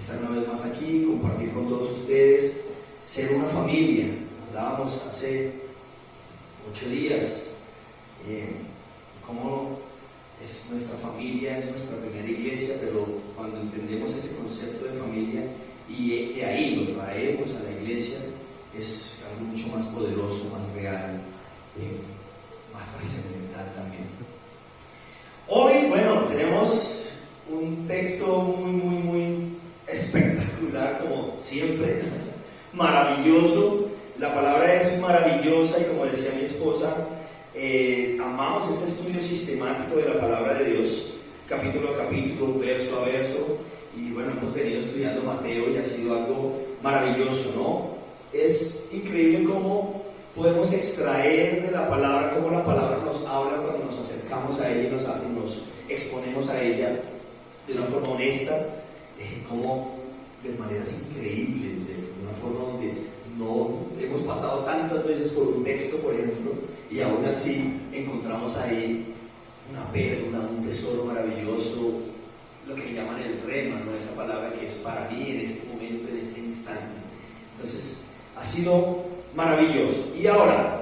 estar una vez más aquí, compartir con todos ustedes, ser una familia. Hablábamos hace 8 días cómo es nuestra familia, es nuestra primera iglesia, pero cuando entendemos ese concepto de familia y de ahí lo traemos a la iglesia, es algo mucho más poderoso, más real, más trascendental también. Hoy, bueno, tenemos un texto muy espectacular, como siempre, maravilloso. La palabra es maravillosa y, como decía mi esposa, amamos este estudio sistemático de la palabra de Dios, capítulo a capítulo, verso a verso. Y bueno, hemos venido estudiando Mateo y ha sido algo maravilloso, ¿no? Es increíble cómo podemos extraer de la palabra, cómo la palabra nos habla cuando nos acercamos a ella y nos exponemos a ella de una forma honesta, como de maneras increíbles, de una forma donde no hemos pasado tantas veces por un texto, por ejemplo, y aún así encontramos ahí una perla, un tesoro maravilloso, lo que llaman el rema, ¿no? Esa palabra que es para mí en este momento, en este instante. Entonces, ha sido maravilloso. Y ahora,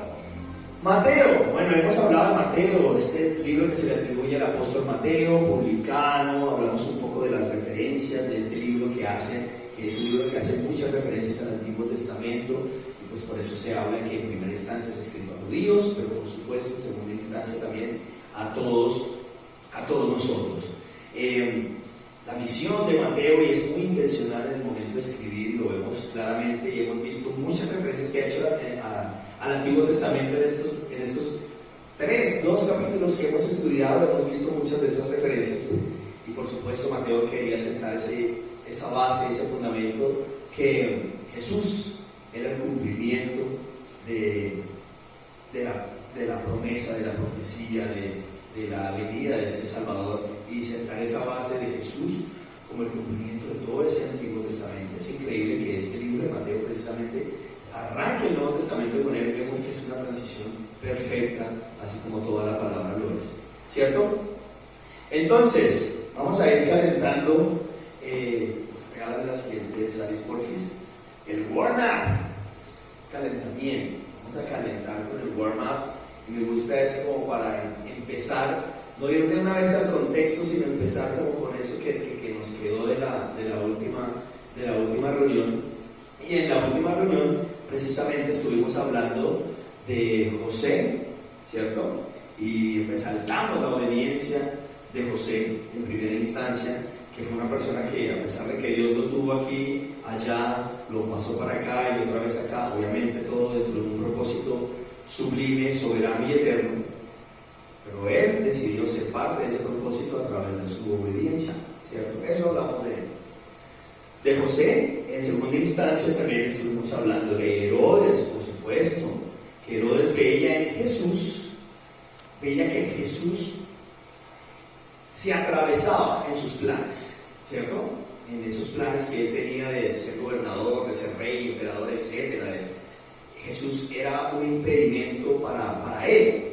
Mateo. Bueno, hemos hablado de Mateo, este libro que se le atribuye al apóstol Mateo, publicano. Hablamos un poco de las referencias de este libro que es un libro que hace muchas referencias al Antiguo Testamento, y pues por eso se habla que en primera instancia es escrito a judíos, pero por supuesto en segunda instancia también a todos nosotros. La misión de Mateo, y es muy intencional en el momento de escribir, lo vemos claramente y hemos visto muchas referencias que ha hecho al Antiguo Testamento en estos 2 capítulos que hemos estudiado. Hemos visto muchas de esas referencias, y por supuesto Mateo quería sentar esa base, ese fundamento, que Jesús era el cumplimiento de la promesa, de la profecía, de la venida de este Salvador, y sentar esa base de Jesús como el cumplimiento de todo ese Antiguo Testamento. Es increíble que este libro de Mateo precisamente arranque el Nuevo Testamento con él. Vemos que es una transición perfecta, así como toda la palabra lo es, ¿cierto? Entonces, vamos a ir calentando. Regálame la siguiente, Salis, porfis. El warm-up, calentamiento. Vamos a calentar con el warm-up, y me gusta eso como para empezar, no ir de una vez al contexto, sino empezar como con eso que nos quedó de la última reunión. Y en la última reunión precisamente estuvimos hablando de José, ¿cierto? Y resaltamos la obediencia de José en primera instancia, que fue una persona que, a pesar de que Dios lo tuvo aquí, allá, lo pasó para acá y otra vez acá, obviamente todo dentro de un propósito sublime, soberano y eterno, pero él decidió ser parte de ese propósito a través de su obediencia, ¿cierto? Eso hablamos de él. De José, en segunda instancia, también estuvimos hablando de Herodes, por supuesto, que Herodes veía que Jesús se atravesaba en sus planes, ¿cierto? En esos planes que él tenía de ser gobernador, de ser rey, emperador, etc. Jesús era un impedimento para él,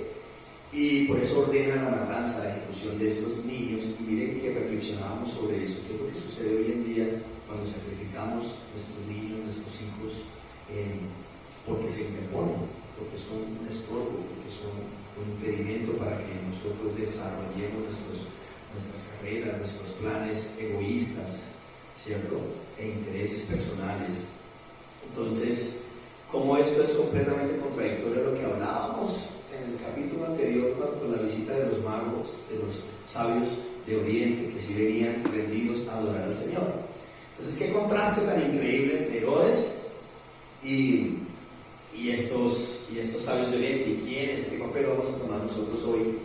y por eso ordena la matanza, la ejecución de estos niños. Y miren que reflexionábamos sobre eso, qué es lo que sucede hoy en día cuando sacrificamos nuestros niños, nuestros hijos, porque se interponen, porque son un estorbo, porque son un impedimento para que nosotros desarrollemos nuestras carreras, nuestros planes egoístas, ¿cierto? E intereses personales. Entonces, como esto es completamente contradictorio a lo que hablábamos en el capítulo anterior, con la visita de los magos, de los sabios de Oriente, que sí venían rendidos a adorar al Señor. Entonces, qué contraste tan increíble entre Herodes y estos sabios de Oriente. ¿Y quiénes? ¿Qué papel vamos a tomar nosotros hoy?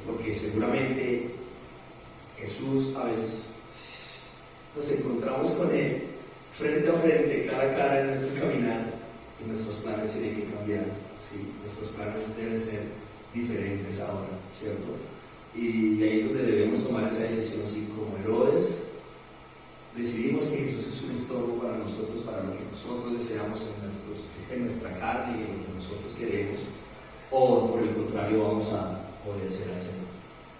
Porque seguramente Jesús, a veces nos encontramos con él frente a frente, cara a cara en nuestro caminar, y nuestros planes tienen que cambiar, ¿sí? Nuestros planes deben ser diferentes ahora, ¿cierto? Y ahí es donde debemos tomar esa decisión, así como Herodes. Decidimos que Jesús es un estorbo para nosotros, para lo que nosotros deseamos en nuestra carne y en lo que nosotros queremos, o por el contrario vamos a obedecer al Señor,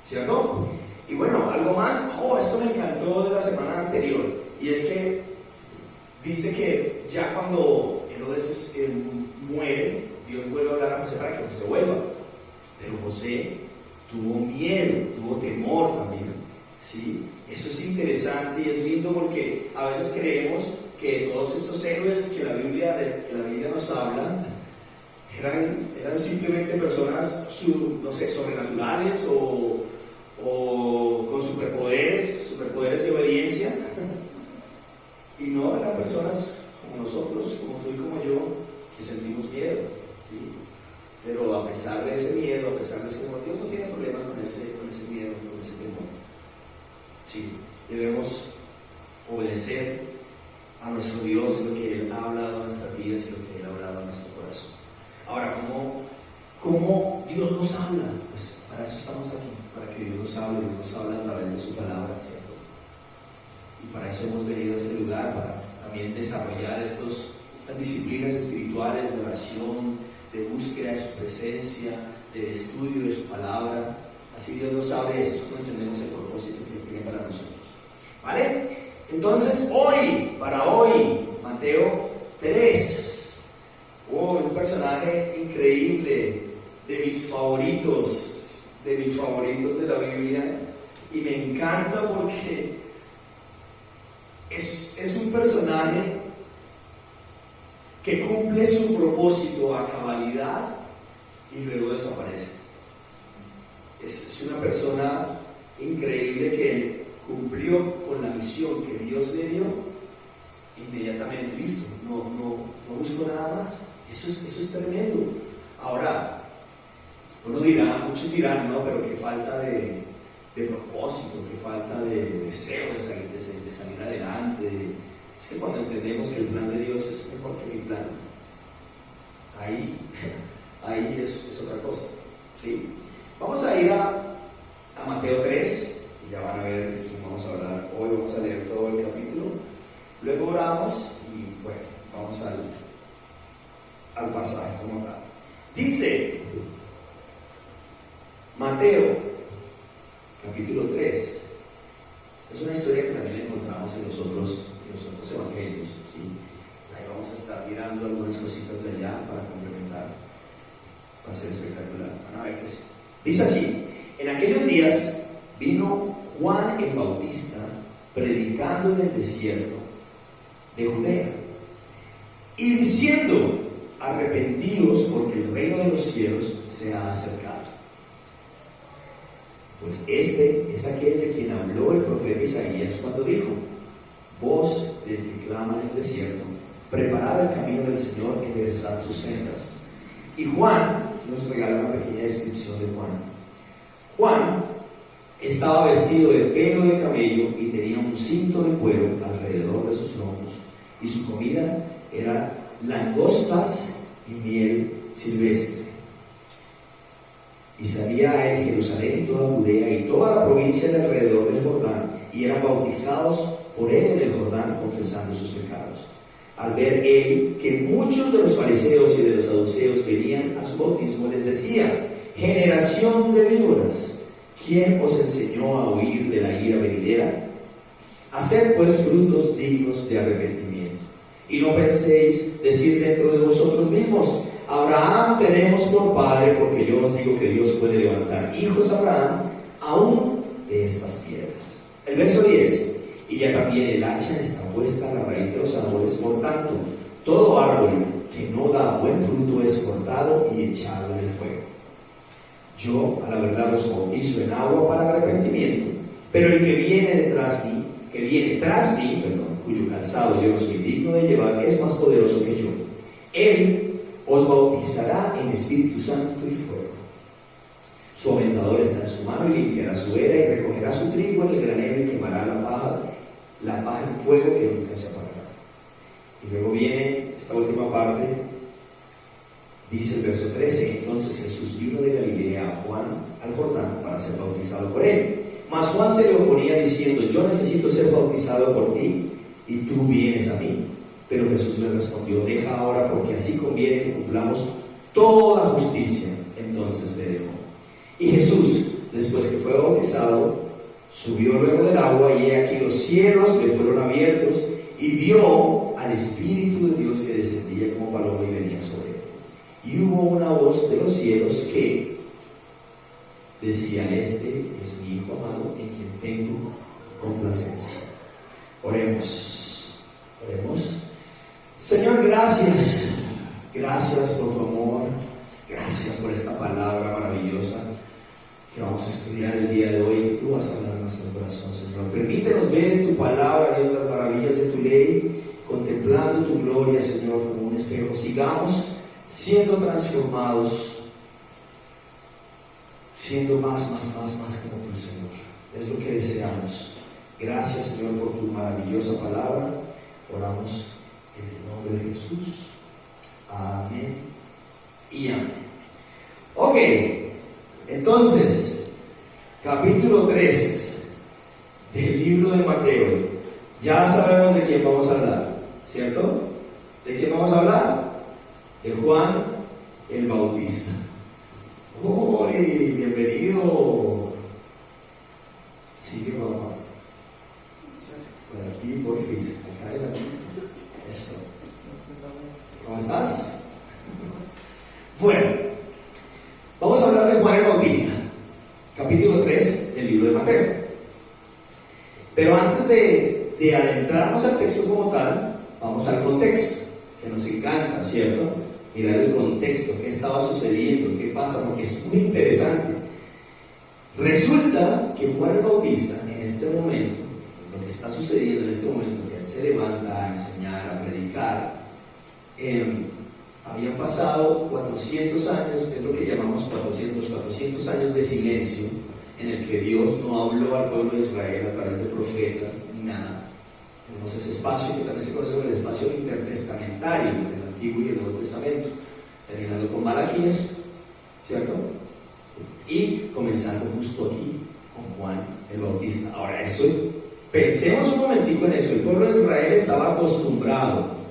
¿cierto? Y bueno, algo más. Esto me encantó de la semana anterior, Y es que dice que ya cuando Herodes muere, Dios vuelve a hablar a José para que José vuelva. Pero José tuvo miedo, tuvo temor también, ¿sí? Eso es interesante y es lindo porque a veces creemos que todos estos héroes que la Biblia nos habla eran simplemente personas sobrenaturales o con superpoderes de obediencia. Y no, eran personas como nosotros, como tú y como yo, que sentimos miedo, ¿sí? Pero a pesar de ese miedo, a pesar de ese temor, Dios no tiene problema con ese miedo, con ese temor. Sí, debemos obedecer a nuestro Dios en lo que Él ha hablado a nuestras vidas y lo que Él ha hablado a nuestro corazón. Ahora, ¿cómo Dios nos habla? Pues para eso estamos aquí, para que Dios nos hable a través de su palabra, ¿cierto? Y para eso hemos venido a este lugar, para también desarrollar estas disciplinas espirituales de oración, de búsqueda de su presencia, de estudio de su palabra. Así Dios nos abre y así es como entendemos el propósito que tiene para nosotros. ¿Vale? Entonces para hoy, Mateo 3. Un personaje increíble, de mis favoritos de la Biblia. Y me encanta porque es un personaje que cumple su propósito a cabalidad y luego desaparece. Es una persona increíble que cumplió con la misión que Dios le dio inmediatamente, listo, no busco nada más. Eso es tremendo. Ahora, muchos dirán, no, pero qué falta de propósito, qué falta de deseo de salir adelante. Es que cuando entendemos que el plan de Dios es mejor que mi plan, ahí es otra cosa, ¿sí? Vamos a ir a Mateo 3, y ya van a ver de quién vamos a hablar. Hoy vamos a leer todo el capítulo, luego oramos y bueno, vamos al pasaje como tal. Dice Mateo capítulo 3. Esta es una historia que también encontramos en los otros evangelios, ¿sí? Ahí vamos a estar mirando algunas cositas de allá para complementar. Va a ser espectacular, van a ver que sí. Dice así: en aquellos días vino Juan el Bautista predicando en el desierto de Judea y diciendo: arrepentíos, porque el reino de los cielos se ha acercado. Pues este es aquel de quien habló el profeta Isaías cuando dijo: voz del que clama en el desierto, preparad el camino del Señor, enderezad sus sendas. Y Juan nos regala una pequeña descripción de Juan. Juan estaba vestido de pelo de camello y tenía un cinto de cuero alrededor de sus lomos, y su comida era langostas y miel silvestre. Y salía a él Jerusalén y toda Judea y toda la provincia de alrededor del Jordán, y eran bautizados por él en el Jordán, confesando sus pecados. Al ver él que muchos de los fariseos y de los saduceos venían a su bautismo, les decía: generación de víboras, ¿quién os enseñó a huir de la ira venidera? Haced pues frutos dignos de arrepentimiento, y no penséis decir dentro de vosotros mismos: Abraham tenemos por padre, porque yo os digo que Dios puede levantar hijos a Abraham aún de estas piedras. El verso 10: y ya también el hacha está puesta a la raíz de los árboles, por tanto, todo árbol que no da buen fruto es cortado y echado en el fuego. Yo, a la verdad, os bautizo en agua para arrepentimiento, pero el que viene tras mí, cuyo calzado yo no soy digno de llevar, es más poderoso que yo. Él os bautizará en Espíritu Santo y fuego. Su aventador está en su mano y limpiará su era y recogerá su trigo en el granero y quemará la paja en fuego que nunca se apagará. Y luego viene esta última parte, dice el verso 13: entonces Jesús vino de Galilea a Juan al Jordán para ser bautizado por él. Mas Juan se le oponía diciendo: yo necesito ser bautizado por ti, y tú vienes a mí. Pero Jesús le respondió: deja ahora, porque así conviene que cumplamos toda justicia. Entonces le dejó. Y Jesús, después que fue bautizado, subió luego del agua, y he aquí los cielos le fueron abiertos, vio al Espíritu de Dios que descendía como paloma y venía sobre él. Y hubo una voz de los cielos que decía: este es mi Hijo amado, en quien tengo complacencia. Oremos. Señor, gracias por tu amor, gracias por esta palabra maravillosa que vamos a estudiar el día de hoy, que tú vas a hablar en nuestro corazón, Señor. Permítenos ver en tu palabra, Dios, las maravillas de tu ley, contemplando tu gloria, Señor, como un espejo. Sigamos siendo transformados, siendo más como tú, Señor. Es lo que deseamos. Gracias, Señor, por tu maravillosa palabra. Oramos en el nombre de Jesús. Amén y amén. Ok, entonces, capítulo 3 del libro de Mateo. Ya sabemos de quién vamos a hablar, ¿cierto? ¿De quién vamos a hablar? De Juan el Bautista. ¡Uy! Bienvenido. Sigue, papá. Por aquí, por fin. Acá adelante. Eso. ¿Cómo estás? Bueno, vamos a hablar de Juan el Bautista, capítulo 3 del libro de Mateo. Pero antes de adentrarnos al texto como tal, vamos al contexto, que nos encanta, ¿cierto? Mirar el contexto, qué estaba sucediendo, qué pasa, porque es muy interesante. Resulta que Juan el Bautista, en este momento, lo que está sucediendo en este momento, que él se levanta a enseñar, a predicar, habían pasado 400 años, es lo que llamamos 400 años de silencio, en el que Dios no habló al pueblo de Israel a través de profetas ni nada. Tenemos ese espacio que también se conoce como el espacio intertestamentario, el Antiguo y el Nuevo Testamento, terminando con Malaquías, ¿cierto? Y comenzando justo aquí con Juan el Bautista. Ahora, eso, pensemos un momentico en eso. El pueblo de Israel estaba acostumbrado,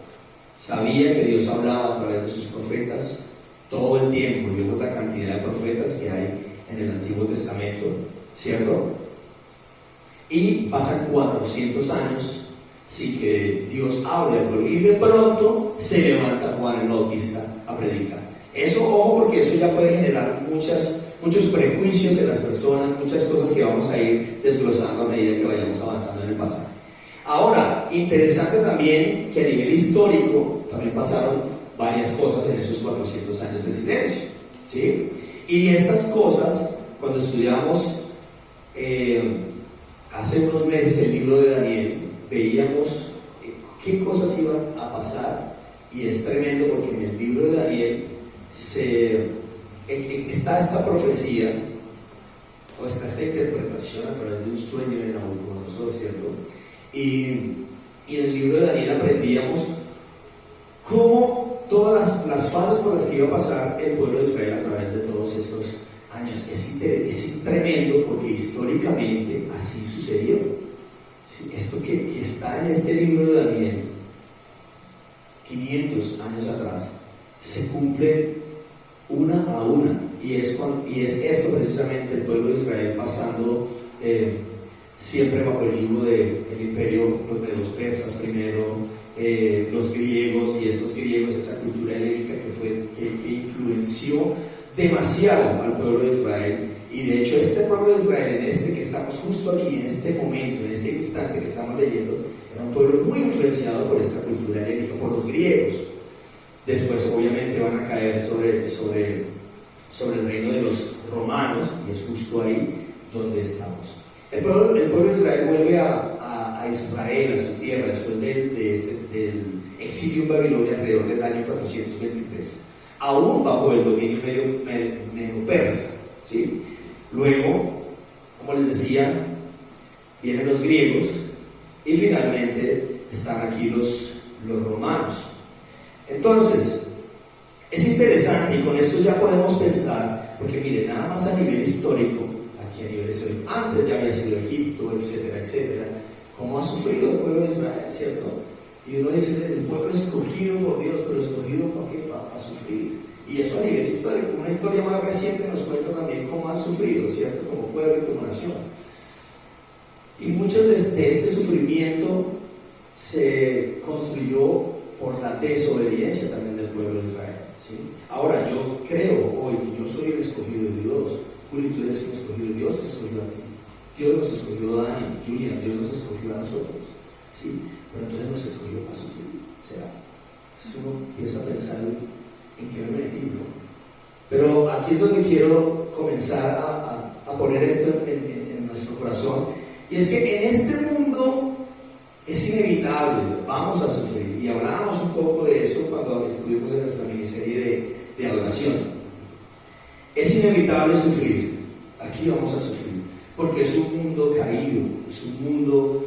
sabía que Dios hablaba a través de sus profetas todo el tiempo. Vemos la cantidad de profetas que hay en el Antiguo Testamento, ¿cierto? Y pasan 400 años sin que Dios hable al pueblo, y de pronto se levanta Juan el Bautista a predicar. Eso, ojo, porque eso ya puede generar muchos prejuicios en las personas, muchas cosas que vamos a ir desglosando a medida que vayamos avanzando en el pasaje. Ahora, interesante también que a nivel histórico también pasaron varias cosas en esos 400 años de silencio, ¿sí? Y estas cosas, cuando estudiamos hace unos meses el libro de Daniel, veíamos qué cosas iban a pasar, y es tremendo porque en el libro de Daniel está esta profecía, o está esta interpretación a través de un sueño de Nabucodonosor, ¿cierto? Y en el libro de Daniel aprendíamos cómo todas las fases por las que iba a pasar el pueblo de Israel a través de todos estos años. Es tremendo porque históricamente así sucedió. ¿Sí? Esto que está en este libro de Daniel, 500 años atrás, se cumple una a una, y es esto precisamente, el pueblo de Israel pasando siempre bajo el yugo del imperio, los medos persas primero, los griegos, y estos griegos, esta cultura helénica que influenció demasiado al pueblo de Israel. Y de hecho este pueblo de Israel, en este que estamos justo aquí, en este momento, en este instante que estamos leyendo, era un pueblo muy influenciado por esta cultura helénica, por los griegos. Después obviamente van a caer sobre el reino de los romanos, y es justo ahí donde estamos. El pueblo de Israel vuelve a Israel, a su tierra, después del exilio en Babilonia alrededor del año 423, aún bajo el dominio medio persa, ¿sí? Luego, como les decía, vienen los griegos, y finalmente están aquí los romanos. Entonces, es interesante, y con esto ya podemos pensar, porque miren, nada más a nivel histórico, aquí a nivel histórico, antes ya había sido Egipto, etcétera, etcétera, cómo ha sufrido el pueblo de Israel, ¿cierto? Y uno dice, el pueblo escogido por Dios, pero escogido ¿para qué? Para sufrir. Y eso a nivel histórico. Una historia más reciente nos cuenta también cómo han sufrido, ¿cierto? Como pueblo y como nación. Y muchos de este sufrimiento se construyó por la desobediencia también del pueblo de Israel, ¿sí? Ahora, yo creo hoy que yo soy el escogido de Dios. Julio, tú eres el escogido de Dios, te escogió a ti. Dios nos escogió a Dani, Julia, Dios nos escogió a nosotros, ¿sí? Pero entonces nos escogió para sufrir. O sea, uno empieza a pensar en qué me metí, ¿no? Pero aquí es donde quiero comenzar a poner esto en nuestro corazón. Y es que en este mundo es inevitable, vamos a sufrir. Y hablábamos un poco de eso cuando estuvimos en nuestra miniserie de adoración. Es inevitable sufrir, aquí vamos a sufrir, porque es un mundo caído, es un mundo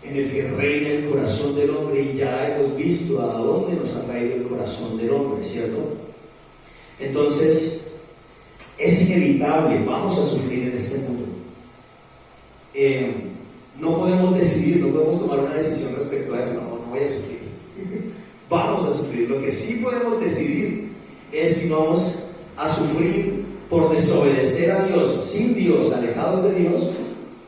en el que reina el corazón del hombre, y ya hemos visto a dónde nos ha traído el corazón del hombre, ¿cierto? Entonces, es inevitable, vamos a sufrir en este mundo. No podemos decidir, no podemos tomar una decisión respecto a eso, no voy a sufrir. Vamos a sufrir. Lo que sí podemos decidir es si vamos a sufrir por desobedecer a Dios, sin Dios, alejados de Dios,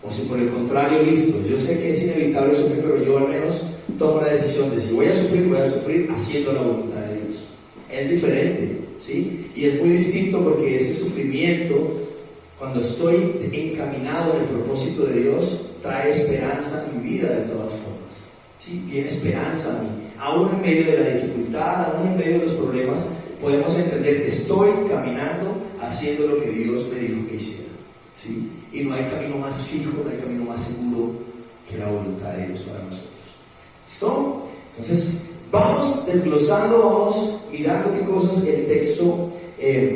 o si por el contrario, listo, yo sé que es inevitable sufrir, pero yo al menos tomo la decisión de si voy a sufrir haciendo la voluntad de Dios. Es diferente, ¿sí? Y es muy distinto, porque ese sufrimiento, cuando estoy encaminado en el propósito de Dios, trae esperanza a mi vida de todas formas, ¿sí? Tiene esperanza a mí. Aún en medio de la dificultad, aún en medio de los problemas, podemos entender que estoy caminando haciendo lo que Dios me dijo que hiciera, ¿sí? Y no hay camino más fijo, no hay camino más seguro que la voluntad de Dios para nosotros. ¿Listo? Entonces, vamos desglosando, vamos mirando qué cosas el texto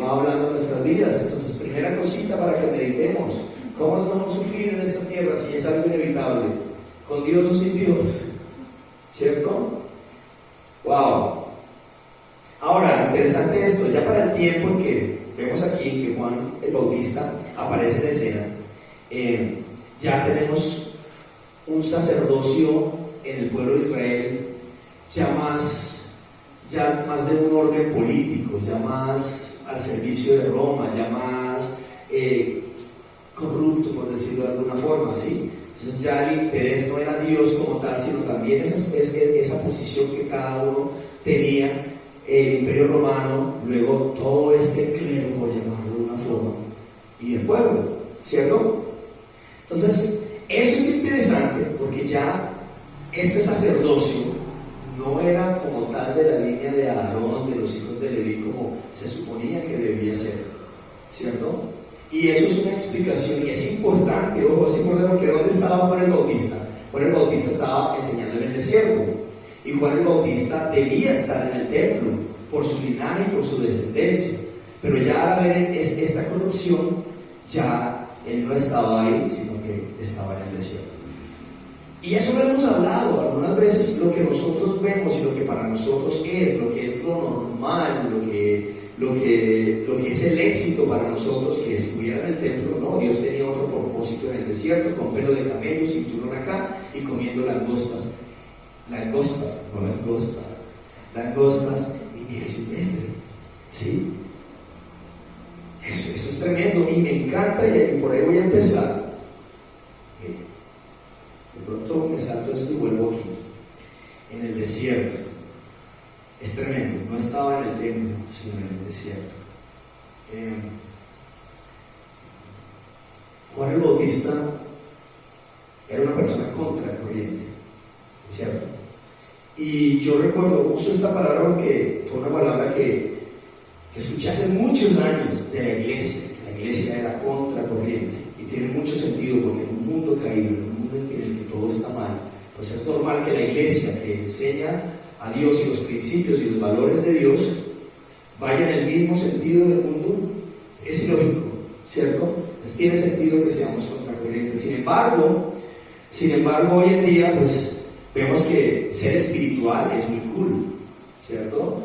va hablando en nuestras vidas. Entonces, primera cosita para que meditemos: ¿cómo es no sufrir en esta tierra si es algo inevitable? ¿Con Dios o sin Dios? ¿Cierto? ¡Wow! Ahora, interesante esto, ya para el tiempo en que vemos aquí que Juan el Bautista aparece en escena, ya tenemos un sacerdocio en el pueblo de Israel ya más de un orden político, ya más al servicio de Roma, ya más corrupto, por decirlo de alguna forma, ¿sí? Entonces ya el interés no era Dios como tal, sino también esa posición que cada uno tenía, el Imperio Romano, luego todo este clero, por llamarlo de una forma, y el pueblo, ¿cierto? Entonces, eso es interesante, porque ya este sacerdocio no era como tal de la línea de Aarón, de los hijos de Leví, como se suponía que debía ser, ¿cierto? Y eso es una explicación, y es importante, ojo, es importante, porque ¿dónde estaba Juan el Bautista? Juan el Bautista estaba enseñando en el desierto, y Juan el Bautista debía estar en el templo por su linaje y por su descendencia, pero ya al haber esta corrupción, ya él no estaba ahí, sino que estaba en el desierto. Y eso lo hemos hablado algunas veces. Lo que nosotros vemos y lo que para nosotros es, lo que es lo normal, lo que es el éxito para nosotros, que estuviera en el templo, no, Dios tenía otro propósito en el desierto, con pelo de camello, cinturón acá y comiendo langostas y miel silvestre, ¿sí? Eso es tremendo y me encanta, y por ahí voy a empezar. De pronto me salto esto y vuelvo aquí. En el desierto. Es tremendo. No estaba en el templo, sino en el desierto. Juan el Bautista era una persona contracorriente, ¿cierto? Y yo recuerdo, uso esta palabra porque fue una palabra que escuché hace muchos años de la iglesia. La iglesia era contracorriente, y tiene mucho sentido, porque en un mundo caído, en un mundo en el que todo está mal, pues es normal que la iglesia, que enseña a Dios y los principios y los valores de Dios, vaya en el mismo sentido del mundo. Es ilógico, ¿cierto? Pues tiene sentido que seamos contracorrientes. Sin embargo, hoy en día, pues vemos que ser espiritual es muy cool, ¿cierto?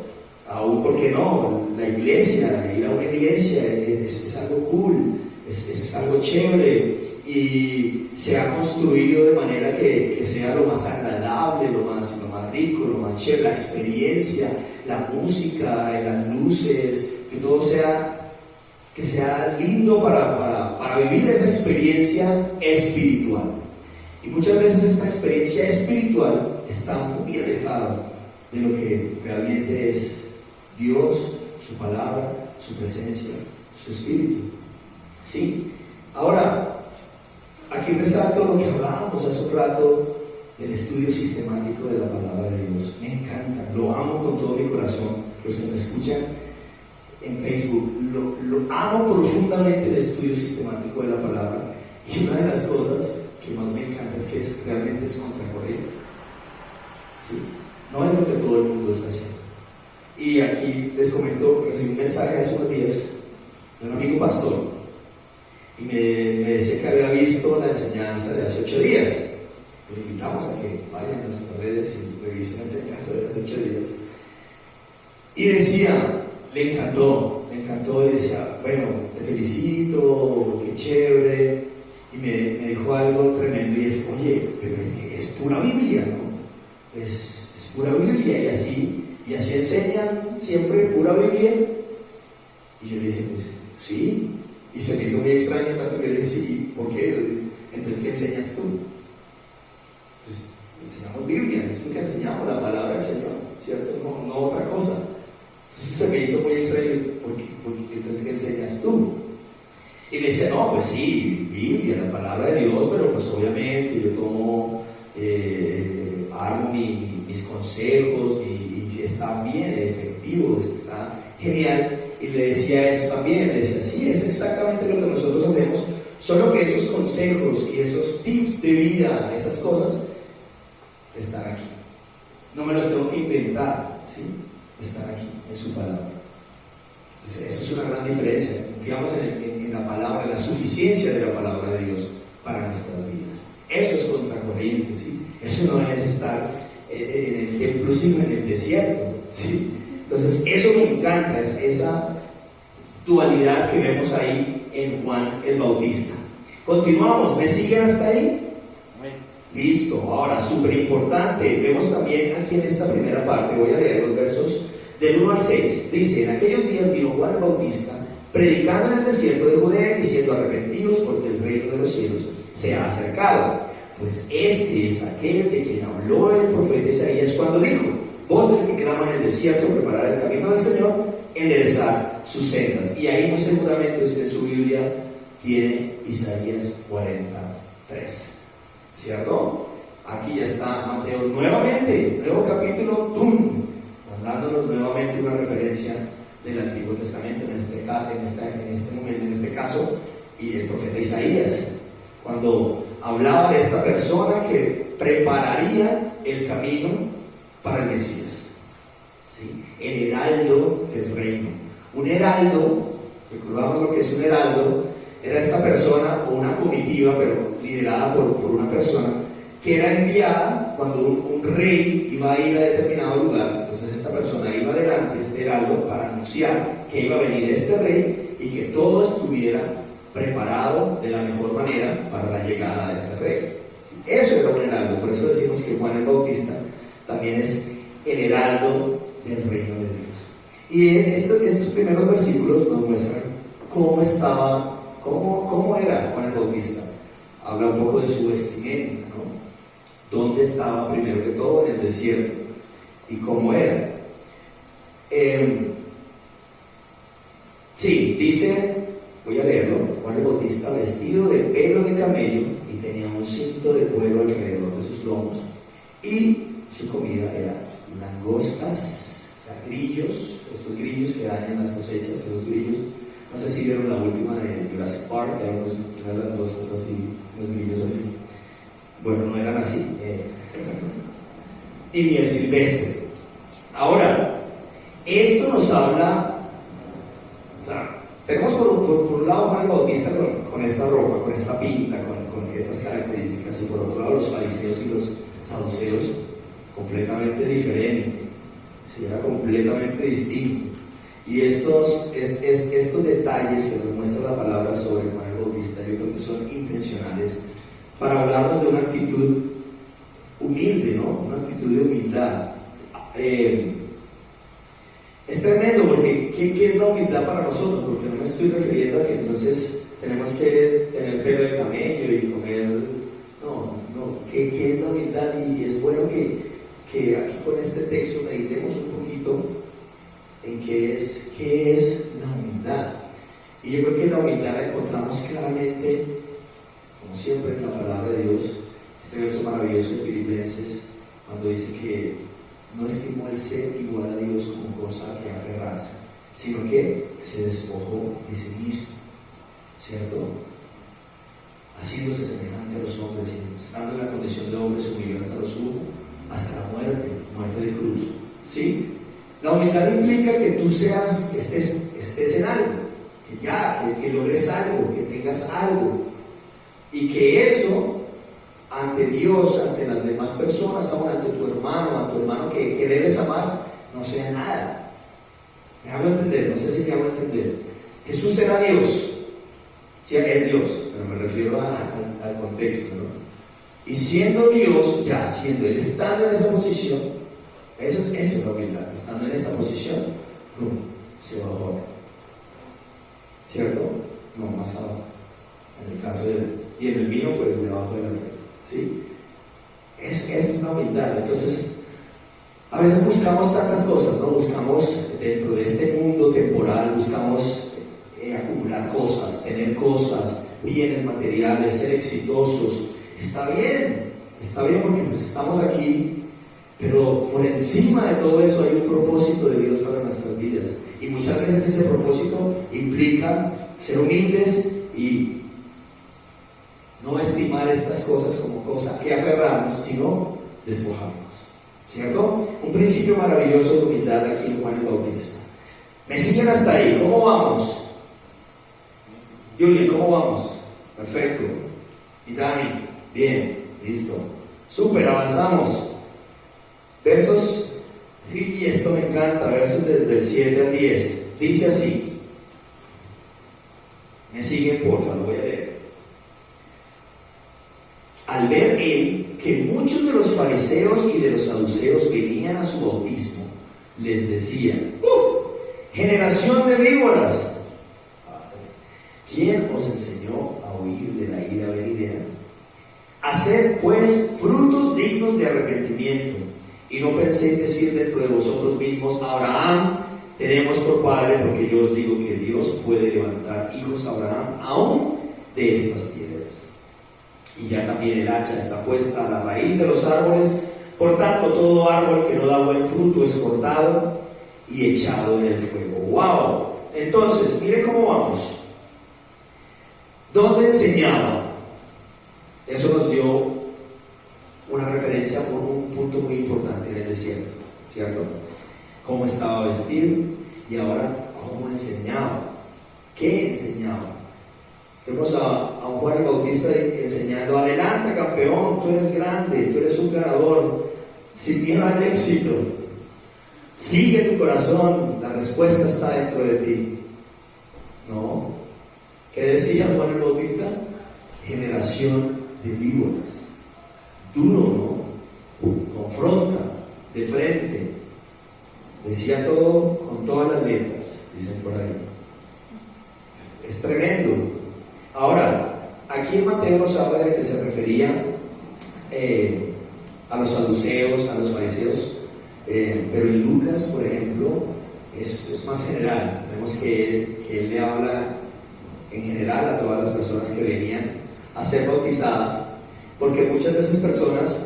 Aún, ¿por qué no? La iglesia, ir a una iglesia es algo cool, es algo chévere, y se ha construido de manera que sea lo más agradable, lo más rico, lo más chévere, la experiencia, la música, las luces, que todo sea lindo para vivir esa experiencia espiritual. Y muchas veces esta experiencia espiritual está muy alejada de lo que realmente es Dios, su palabra, su presencia, su espíritu. ¿Sí? Ahora, aquí resalto lo que hablábamos hace un rato del estudio sistemático de la palabra de Dios. Me encanta, lo amo con todo mi corazón. Los que me escuchan en Facebook, lo amo profundamente el estudio sistemático de la palabra. Y una de las cosas que más me encanta es que realmente es contracorriente. ¿Sí? No es lo que todo el mundo está haciendo. Y aquí les comento, recibí un mensaje hace unos días de un amigo pastor y me decía que había visto la enseñanza de hace 8 días. Le invitamos a que vayan a nuestras redes y revisen la enseñanza de hace 8 días. Y decía, le encantó y decía, bueno, te felicito, qué chévere. Y me dijo algo tremendo y es, oye, pero es pura Biblia, ¿no? Es pura Biblia y así enseñan siempre pura Biblia. Y yo le dije, pues sí. Y se me hizo muy extraño tanto que le dije, sí, ¿por qué? Entonces, ¿qué enseñas tú? Pues enseñamos Biblia, es lo que enseñamos, la palabra del Señor, ¿cierto? No otra cosa. Entonces se me hizo muy extraño, porque entonces, ¿qué enseñas tú? Y me decía, no, pues sí, Biblia, la palabra de Dios, pero pues obviamente yo tomo, hago mis consejos y está bien, efectivo, está genial. Y le decía eso también, le decía, sí, es exactamente lo que nosotros hacemos, solo que esos consejos y esos tips de vida, esas cosas, están aquí. No me los tengo que inventar, ¿sí? Están aquí, en su palabra. Entonces, eso es una gran diferencia. Confiamos en la palabra, en la suficiencia de la palabra de Dios para nuestras vidas. Eso es contracorriente, ¿sí? Eso no es estar en el templo, sino en el desierto, ¿sí? Entonces, eso me encanta, es esa dualidad que vemos ahí en Juan el Bautista. Continuamos, ¿me siguen hasta ahí? Listo, ahora, súper importante, vemos también aquí en esta primera parte, voy a leer los versos del 1 al 6, dice, en aquellos días vino Juan el Bautista, predicando en el desierto de Judea, diciendo, arrepentidos porque el reino de los cielos se ha acercado. Pues este es aquel de quien habló el profeta Isaías cuando dijo, voz del que clama en el desierto, preparar el camino del Señor, enderezar sus sendas. Y ahí muy seguramente usted en su Biblia tiene Isaías 43, ¿cierto? Aquí ya está Mateo nuevamente, nuevo capítulo, ¡tum!, dándonos nuevamente una referencia del Antiguo Testamento en este momento, en este caso, y el profeta Isaías, cuando hablaba de esta persona que prepararía el camino para el Mesías, ¿sí? El heraldo del reino. Un heraldo, recordamos lo que es un heraldo, era esta persona o una comitiva, pero liderada por una persona que era enviada cuando un rey iba a ir a determinado lugar. Entonces esta persona iba adelante, este heraldo, para anunciar que iba a venir este rey y que todo estuviera preparado de la mejor manera para la llegada de este rey. Eso era un heraldo, por eso decimos que Juan el Bautista también es el heraldo del reino de Dios. Y en estos primeros versículos nos muestran cómo era Juan el Bautista. Habla un poco de su vestimenta, ¿no? ¿Dónde estaba primero que todo? En el desierto. ¿Y cómo era? Sí, dice, voy a leerlo, Juan el Bautista vestido de pelo de camello y tenía un cinto de cuero alrededor de sus lomos, y su comida era langostas, o sea, grillos, estos grillos que dañan las cosechas, esos grillos, no sé si vieron la última de Jurassic Park, que hay unas langostas así, unos grillos así. Bueno, no eran así. Y miel silvestre. Ahora, esto nos habla, claro, tenemos por un lado Juan el Bautista con esta ropa, con esta pinta, con estas características, y por otro lado los fariseos y los saduceos, completamente diferente, ¿sí? Era completamente distinto. Y estos detalles que nos muestra la palabra sobre Juan el Bautista, yo creo que son intencionales para hablarnos de una actitud humilde, ¿no? Una actitud de humildad. Es tremendo, porque ¿qué es la humildad para nosotros? Porque no me estoy refiriendo a que entonces tenemos que tener pelo de camello y comer, no, ¿Qué es la humildad? Y es bueno que aquí con este texto meditemos un poquito en qué es la humildad. Y yo creo que en la humildad la encontramos claramente, como siempre, en la palabra de Dios. Este verso maravilloso de Filipenses, cuando dice que no estimó el ser igual a Dios como cosa a que aferrarse, sino que se despojó de sí mismo, ¿cierto? Haciéndose semejante a los hombres, y estando en la condición de hombre, se humilló hasta lo sumo, hasta la muerte de cruz, ¿sí? La humildad implica que tú estés en algo, que logres algo, que tengas algo, y que eso ante Dios, ante las demás personas, aún ante tu hermano que debes amar, no sea nada. Me hago entender, no sé si me hago entender. Jesús era Dios, sí, es Dios, pero me refiero al contexto, ¿no? Y siendo Dios, él estando en esa posición, esa es la humildad, estando en esa posición, se bajó, ¿cierto? No, más abajo, en el caso de él, y en el vino, pues debajo de la tierra, ¿sí? Esa es la humildad. Entonces, a veces buscamos tantas cosas, ¿no? Buscamos dentro de este mundo temporal, buscamos acumular cosas, tener cosas, bienes materiales, ser exitosos. Está bien porque pues estamos aquí, pero por encima de todo eso hay un propósito de Dios para nuestras vidas, y muchas veces ese propósito implica ser humildes y no estimar estas cosas como cosas que aferrarnos, sino despojarnos, ¿cierto? Un principio maravilloso de humildad aquí en Juan el Bautista. ¿Me siguen hasta ahí? ¿Cómo vamos? Julian, ¿cómo vamos? Perfecto. ¿Y Dani? Bien, listo. Súper, avanzamos. Versos, y esto me encanta, versos desde el 7 al 10. Dice así. Me siguen, por favor, voy a leer. Al ver él que muchos de los fariseos y de los saduceos venían a su bautismo, les decía: generación de víboras, ¿quién os enseñó a huir de la ira venidera? Haced pues frutos dignos de arrepentimiento, y no penséis decir dentro de vosotros mismos: Abraham tenemos por padre, porque yo os digo que Dios puede levantar hijos a Abraham aún de estas piedras. Y ya también el hacha está puesta a la raíz de los árboles. Por tanto, todo árbol que no da buen fruto es cortado y echado en el fuego. ¡Wow! Entonces, mire cómo vamos. ¿Dónde enseñaba? Eso nos dio una referencia por un punto muy importante en el desierto, ¿cierto? Cómo estaba vestido, y ahora cómo enseñaba. ¿Qué enseñaba? Vemos a un Juan el Bautista enseñando: adelante, campeón, tú eres grande, tú eres un ganador, sin miedo al éxito, sigue tu corazón, la respuesta está dentro de ti. No. ¿Qué decía Juan el Bautista? Generación de víboras. Duro, ¿no? Confronta de frente. Decía todo con todas las letras, dicen por ahí. Es tremendo. Ahora, aquí en Mateo nos habla de que se refería a los saduceos, a los fariseos, pero en Lucas, por ejemplo, es más general. Vemos que él le habla en general a todas las personas que venían a ser bautizadas, porque muchas de esas personas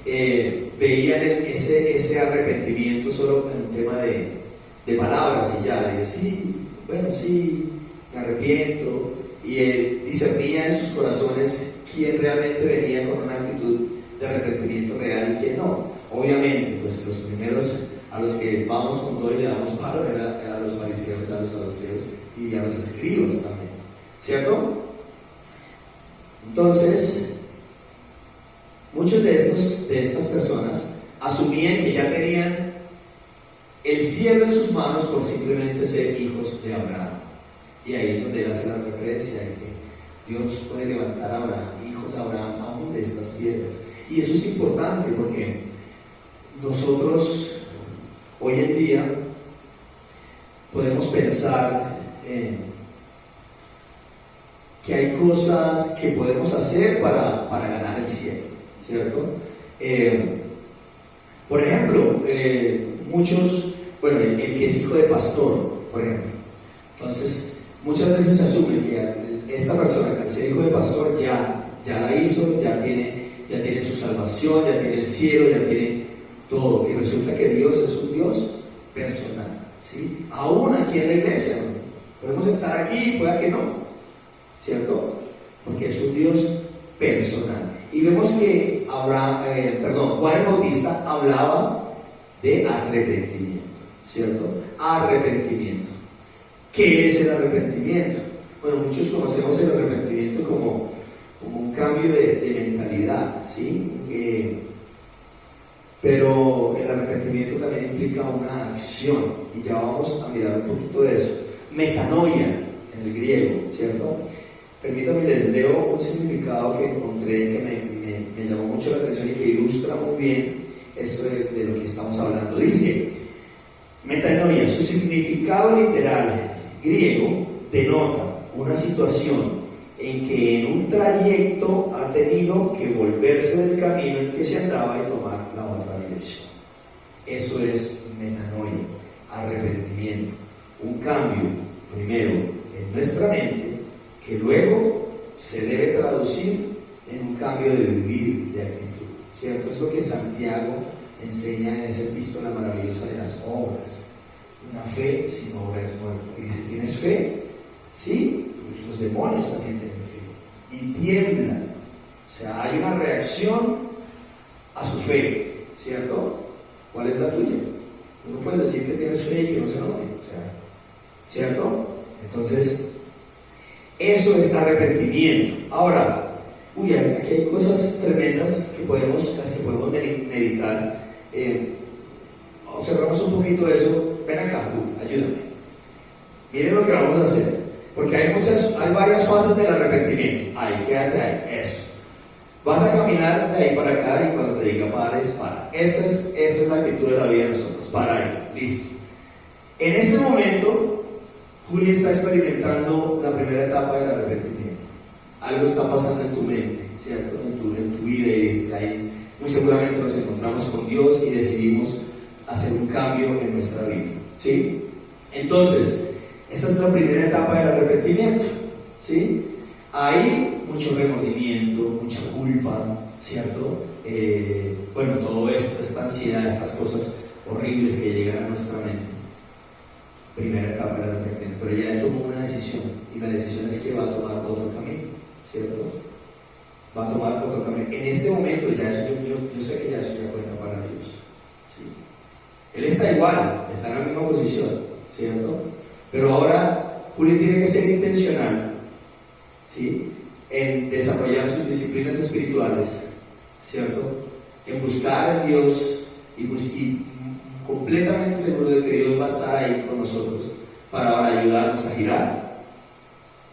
veían ese arrepentimiento solo en un tema de palabras y ya, de sí, bueno, sí, me arrepiento, y él discernía en sus corazones quién realmente venía con una actitud de arrepentimiento real y quién no. Obviamente, pues los primeros a los que vamos con todo y le damos palo eran a los fariseos, a los saduceos y a los escribas también, ¿cierto? Entonces, muchos de estas personas asumían que ya tenían el cielo en sus manos por simplemente ser hijos de Abraham. Y ahí es donde él hace la referencia de que Dios puede levantar a Abraham, hijos de Abraham, aún de estas piedras. Y eso es importante porque nosotros hoy en día podemos pensar que hay cosas que podemos hacer para ganar el cielo, ¿cierto? Por ejemplo, muchos, bueno, el que es hijo de pastor, por ejemplo, entonces muchas veces se asume que esta persona que al ser hijo de pastor ya la hizo, ya tiene su salvación, ya tiene el cielo, ya tiene todo, y resulta que Dios es un Dios personal, ¿sí? Aún aquí en la iglesia, ¿no? Podemos estar aquí, pueda que no, ¿cierto? Porque es un Dios personal. Y vemos que Juan el Bautista hablaba de arrepentimiento, ¿cierto? Arrepentimiento. ¿Qué es el arrepentimiento? Bueno, muchos conocemos el arrepentimiento como un cambio de mentalidad, ¿sí? Pero el arrepentimiento también implica una acción, y ya vamos a mirar un poquito de eso. Metanoia en el griego, ¿cierto? Permítanme, les leo un significado que encontré que me llamó mucho la atención y que ilustra muy bien esto de lo que estamos hablando. Dice, metanoia, su significado literal griego denota una situación en que en un trayecto ha tenido que volverse del camino en que se andaba y tomar la otra dirección. Eso es metanoia, arrepentimiento, un cambio primero en nuestra mente que luego se debe traducir en un cambio de vivir, de actitud, ¿cierto? Es lo que Santiago enseña en esa epístola maravillosa de las obras. Una fe sin obra es muerta. Y dice, ¿tienes fe? Sí, pues los demonios también tienen fe y tiemblan. O sea, hay una reacción a su fe, ¿cierto? ¿Cuál es la tuya? Tú no puedes decir que tienes fe y que no se note, o sea, ¿cierto? Entonces, eso es arrepentimiento. Ahora, aquí hay cosas tremendas las que podemos meditar. Observamos un poquito eso. Ven acá, ayúdame. Miren lo que vamos a hacer, porque hay varias fases del arrepentimiento. Ahí, quédate ahí, eso. Vas a caminar de ahí para acá y cuando te diga pares, para. Esta es la actitud de la vida de nosotros. Para ahí, listo. En este momento, Juli está experimentando la primera etapa del arrepentimiento. Algo está pasando en tu mente, ¿cierto? En tu vida, y ahí muy seguramente nos encontramos con Dios y decidimos hacer un cambio en nuestra vida, ¿sí? Entonces, esta es la primera etapa del arrepentimiento, ¿sí? Hay mucho remordimiento, mucha culpa, ¿cierto? Todo esto, esta ansiedad, estas cosas horribles que llegan a nuestra mente. Primera etapa del arrepentimiento, pero ya él tomó una decisión, y la decisión es que va a tomar otro camino, ¿cierto? Va a tomar otro camino. En este momento ya yo sé que ya es una cuenta para Dios, ¿sí? Él está igual, está en la misma posición, ¿cierto? Pero ahora Julio tiene que ser intencional, ¿sí? En desarrollar sus disciplinas espirituales, ¿cierto? En buscar a Dios y completamente seguro de que Dios va a estar ahí con nosotros para ayudarnos a girar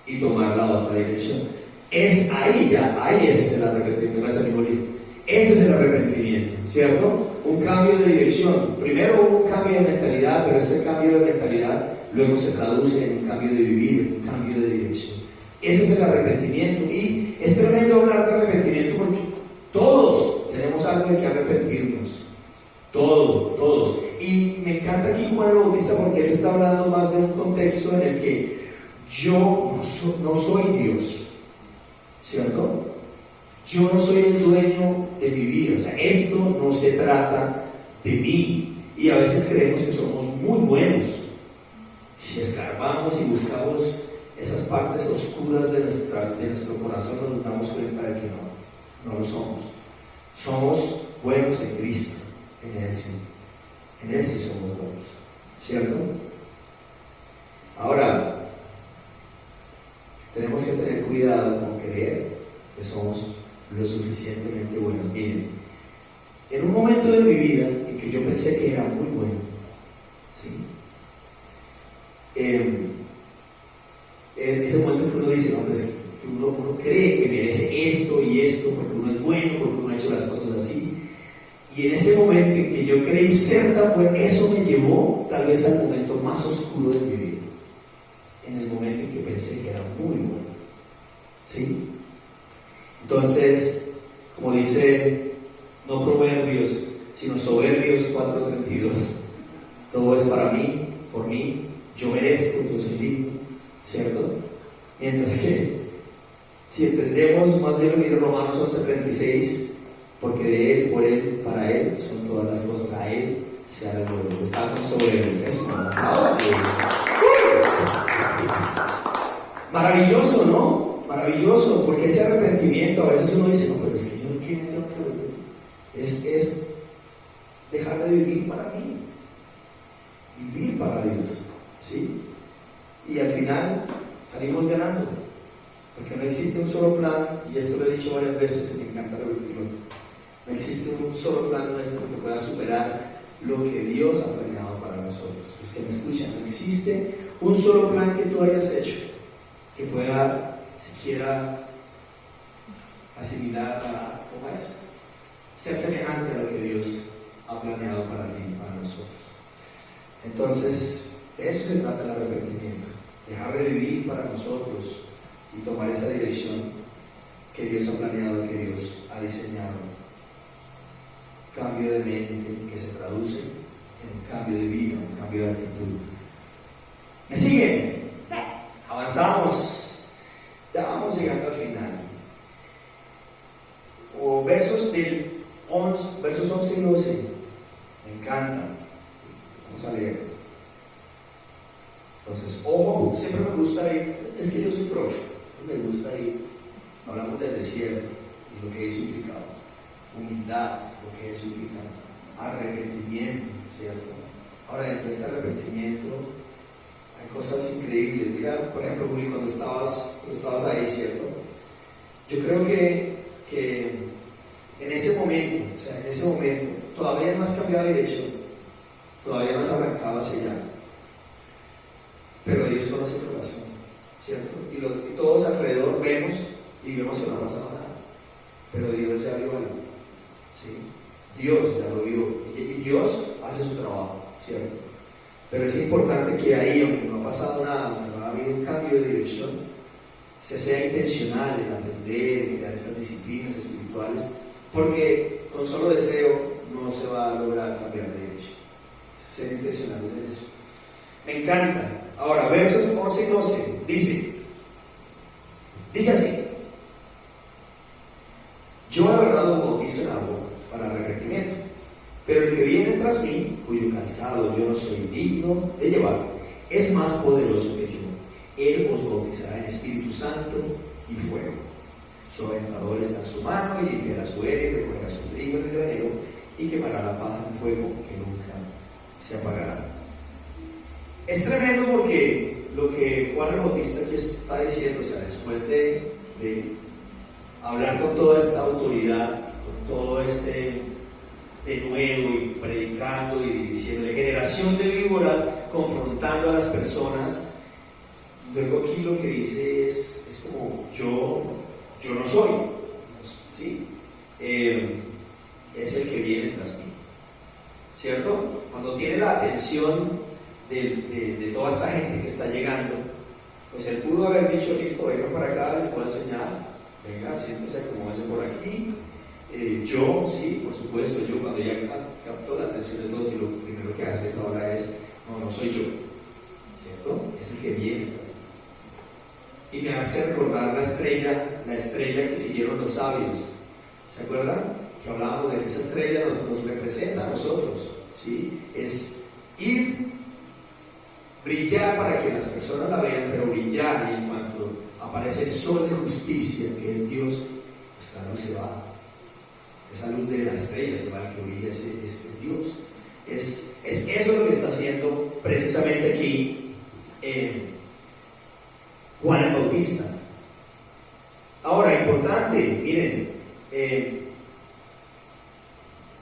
y tomar la otra dirección. Ese es el arrepentimiento. Gracias, mi Julio. Ese es el arrepentimiento, ¿cierto? Un cambio de dirección. Primero un cambio de mentalidad, pero ese cambio de mentalidad luego se traduce en un cambio de vivir, en un cambio de dirección. Ese es el arrepentimiento. Y es tremendo hablar de arrepentimiento porque todos tenemos algo de que arrepentirnos. Todos. Y me encanta aquí Juan el Bautista porque él está hablando más de un contexto en el que yo no soy Dios, ¿cierto? Yo no soy el dueño de mi vida. O sea, esto no se trata de mí. Y a veces creemos que somos muy buenos. Si escarbamos y buscamos esas partes oscuras de nuestro corazón, nos damos cuenta de que no lo somos. Somos buenos en Cristo. En Él sí somos buenos, ¿cierto? Ahora, tenemos que tener cuidado con creer que somos lo suficientemente buenos. Miren, en un momento de mi vida en que yo pensé que era muy bueno, ¿sí? En ese momento que uno dice, no, pues, que uno cree que merece esto y esto, porque uno es bueno, porque uno ha hecho las cosas así. Y en ese momento en que yo creí ser tan bueno, eso me llevó tal vez al momento más oscuro de mi vida. En el momento en que pensé que era muy bueno. ¿sí? Entonces, como dice, no Proverbios, sino Soberbios 4:32, todo es para mí, por mí, yo merezco, yo soy digno, ¿cierto? Mientras que, si entendemos más bien lo que dice Romanos 11:36, porque de Él, por Él, para Él son todas las cosas, a Él sea la gloria. Estamos soberbios, eso no. Maravilloso, ¿no? Maravilloso, porque ese arrepentimiento, a veces uno dice, no, pero es que yo ¿qué me tengo que arrepentir? Es dejar de vivir para mí, vivir para Dios, ¿sí? Y al final salimos ganando, porque no existe un solo plan, y esto lo he dicho varias veces y me encanta repetirlo. No existe un solo plan nuestro que pueda superar lo que Dios ha planeado para nosotros. Los que me escuchan, no existe un solo plan que tú hayas hecho que pueda siquiera asimilar a, ¿cómo es? Ser semejante a lo que Dios ha planeado para ti y para nosotros. Entonces, de eso se trata el arrepentimiento, dejar de vivir para nosotros y tomar esa dirección que Dios ha planeado y que Dios ha diseñado. Cambio de mente que se traduce en un cambio de vida, un cambio de actitud. ¿Me siguen? Sí. Avanzamos. Ya vamos llegando al final. Versos 11 y 12. Me encantan. Vamos a leer. Entonces, ojo, siempre me gusta ir. Es que yo soy profe. Me gusta ir. Hablamos del desierto y lo que eso implica. Humildad, lo que eso implica. Arrepentimiento, ¿cierto? Ahora, dentro de este arrepentimiento hay cosas increíbles. Mira, por ejemplo, Juli, cuando estabas ahí, ¿cierto? Yo creo que en ese momento, todavía no has cambiado de dirección, todavía no has arrancado hacia allá, pero Dios conoce el corazón, ¿cierto? Y todos alrededor vemos que no ha pasado nada, pero Dios ya vio algo, ¿sí? Dios ya lo vio, y Dios hace su trabajo, ¿cierto? Pero es importante que ahí, aunque no ha pasado nada, aunque no ha habido un cambio de dirección, se sea intencional en aprender, en crear estas disciplinas espirituales, porque con solo deseo no se va a lograr cambiar de dirección. Ser intencionales en eso. Me encanta. Ahora, versos 11 y 12, dice así: yo la verdad os bautizo en agua para arrepentimiento, pero el que viene tras mí, cuyo calzado yo no soy digno de llevar, es más poderoso que yo. Él os bautizará en Espíritu Santo y fuego. Su aventador está en su mano, y limpiará su era y recogerá su trigo en el granero, y quemará la paja en fuego que nunca se apagará. Es tremendo porque lo que Juan el Bautista aquí está diciendo, o sea, después de hablar con toda esta autoridad, con todo este denuedo y predicando y diciendo generación de víboras, confrontando a las personas, luego aquí lo que dice es como yo no soy, ¿sí? Es el que viene tras mí, ¿cierto? Cuando tiene la atención de toda esta gente que está llegando, pues él pudo haber dicho: listo, vengan para acá, les voy a enseñar, venga, siéntese, acomódense por aquí. Yo, sí, por supuesto, yo cuando ya captó la atención de todos, y lo primero que hace ahora es: no soy yo, ¿cierto? Es el que viene tras mí. Y me hace recordar la estrella que siguieron los sabios. ¿Se acuerdan? Que hablábamos de que esa estrella nos representa a nosotros, ¿sí? Es ir, brillar para que las personas la vean, pero brillar, y en cuanto aparece el sol de justicia, que es Dios, pues la luz se va. Esa luz de la estrella se va, el que brilla es Dios. Es eso lo que está haciendo precisamente aquí Juan el Bautista. Ahora, importante, miren,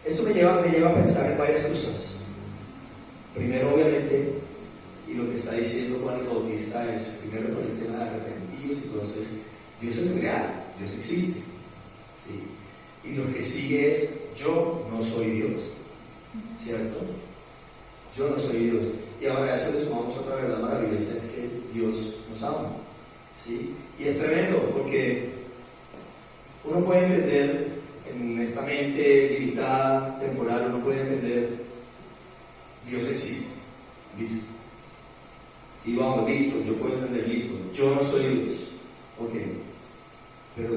esto me lleva a pensar en varias cosas. Primero, obviamente, y lo que está diciendo Juan el Bautista es, primero con el tema de arrepentidos y todo eso, es: Dios es real, Dios existe, ¿sí? Y lo que sigue es: yo no soy Dios, ¿cierto? Yo no soy Dios. Y ahora a eso le sumamos otra verdad maravillosa, es que Dios nos ama, ¿sí? Y es tremendo porque uno puede entender en esta mente limitada, temporal, uno puede entender Dios existe, listo. Y vamos, listo, yo puedo entender, listo, yo no soy Dios, ok. Pero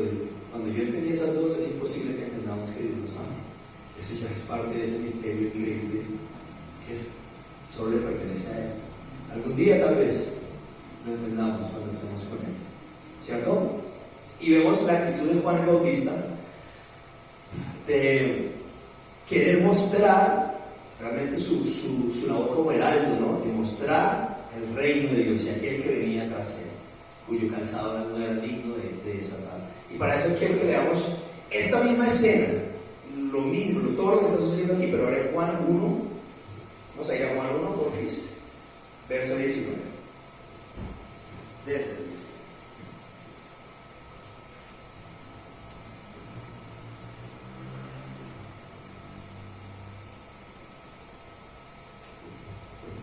cuando yo entendí esas dos, es imposible que entendamos que Dios nos ama. Eso ya es parte de ese misterio increíble que solo le pertenece a Él. Algún día tal vez lo entendamos cuando estemos con Él, ¿cierto? Y vemos la actitud de Juan el Bautista de querer mostrar realmente su labor como heraldo, ¿no? De mostrar el reino de Dios y aquel que venía tras él, cuyo calzado no era digno de desatar. Y para eso quiero que leamos esta misma escena, lo mismo, todo lo que está sucediendo aquí, pero ahora en Juan 1, vamos a ir a Juan 1, porfis, verso 19. Desde el 19.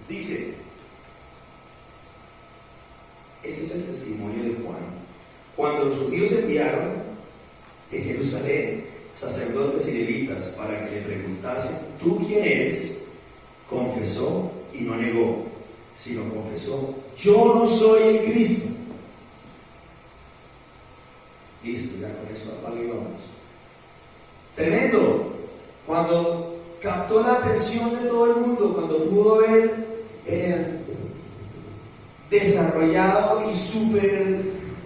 Dice, ese es el testimonio de Juan. Cuando los judíos enviaron de Jerusalén sacerdotes y levitas para que le preguntasen, ¿tú quién eres?, confesó y no negó, sino confesó, yo no soy el Cristo. Listo, ya con eso apague y vamos. Tremendo. Cuando captó la atención de todo el mundo, cuando pudo ver desarrollado y súper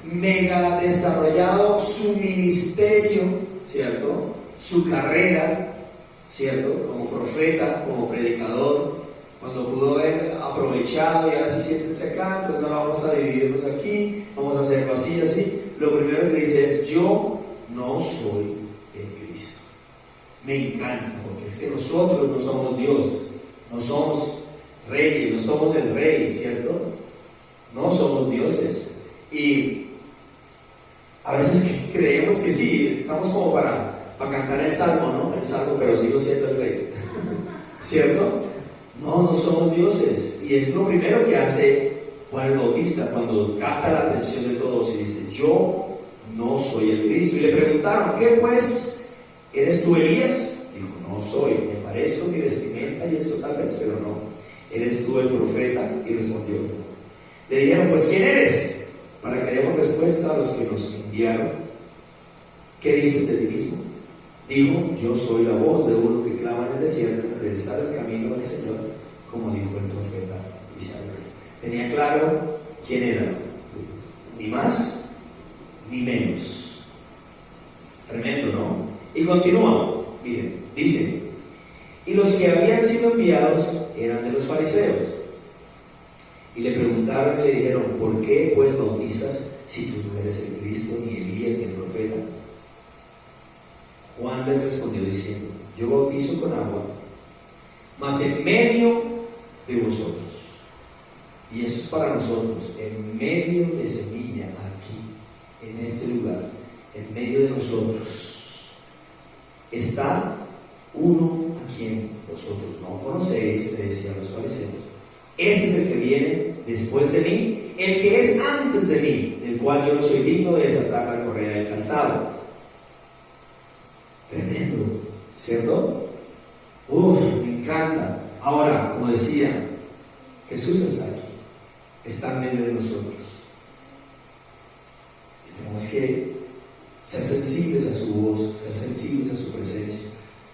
mega desarrollado su ministerio, ¿cierto? Su carrera, ¿cierto? Como profeta, como predicador, cuando pudo haber aprovechado y ahora sí siéntense acá, entonces no vamos a dividirnos aquí, vamos a hacerlo así, así. Lo primero que dice es, yo no soy el Cristo. Me encanta, porque es que nosotros no somos dioses, no somos reyes, no somos el rey, ¿cierto? No somos dioses. Y a veces creemos que sí, estamos como para cantar el salmo, ¿no? El salmo, pero sigo siendo el rey, ¿cierto? No somos dioses. Y es lo primero que hace Juan el Bautista cuando capta la atención de todos y dice, yo no soy el Cristo. Y le preguntaron, ¿qué pues? ¿Eres tú Elías? Dijo, no soy, me parezco mi vestimenta y eso tal vez, pero no. ¿Eres tú el profeta? Y respondió, no. Le dijeron, pues ¿quién eres? Para que demos respuesta a los que nos enviaron. ¿Qué dices de ti mismo? Dijo, yo soy la voz de uno que clama en el desierto, enderezar el camino del Señor, como dijo el profeta Isaías. Tenía claro quién era, ni más ni menos. Tremendo, ¿no? Y continúa, miren, dice, y los que habían sido enviados eran de los fariseos. Y le preguntaron y le dijeron, ¿por qué pues bautizas si tú no eres el Cristo, ni Elías, ni el profeta? Juan les respondió diciendo, yo bautizo con agua, mas en medio de vosotros, y eso es para nosotros, en medio de Semilla, aquí, en este lugar, en medio de nosotros, está uno a quien vosotros no conocéis, le decían los fariseos. Ese es el que viene después de mí, el que es antes de mí, del cual yo no soy digno de desatar la correa del calzado. Tremendo, ¿cierto? Me encanta. Ahora, como decía, Jesús está aquí, está en medio de nosotros. Tenemos que ser sensibles a su voz, ser sensibles a su presencia,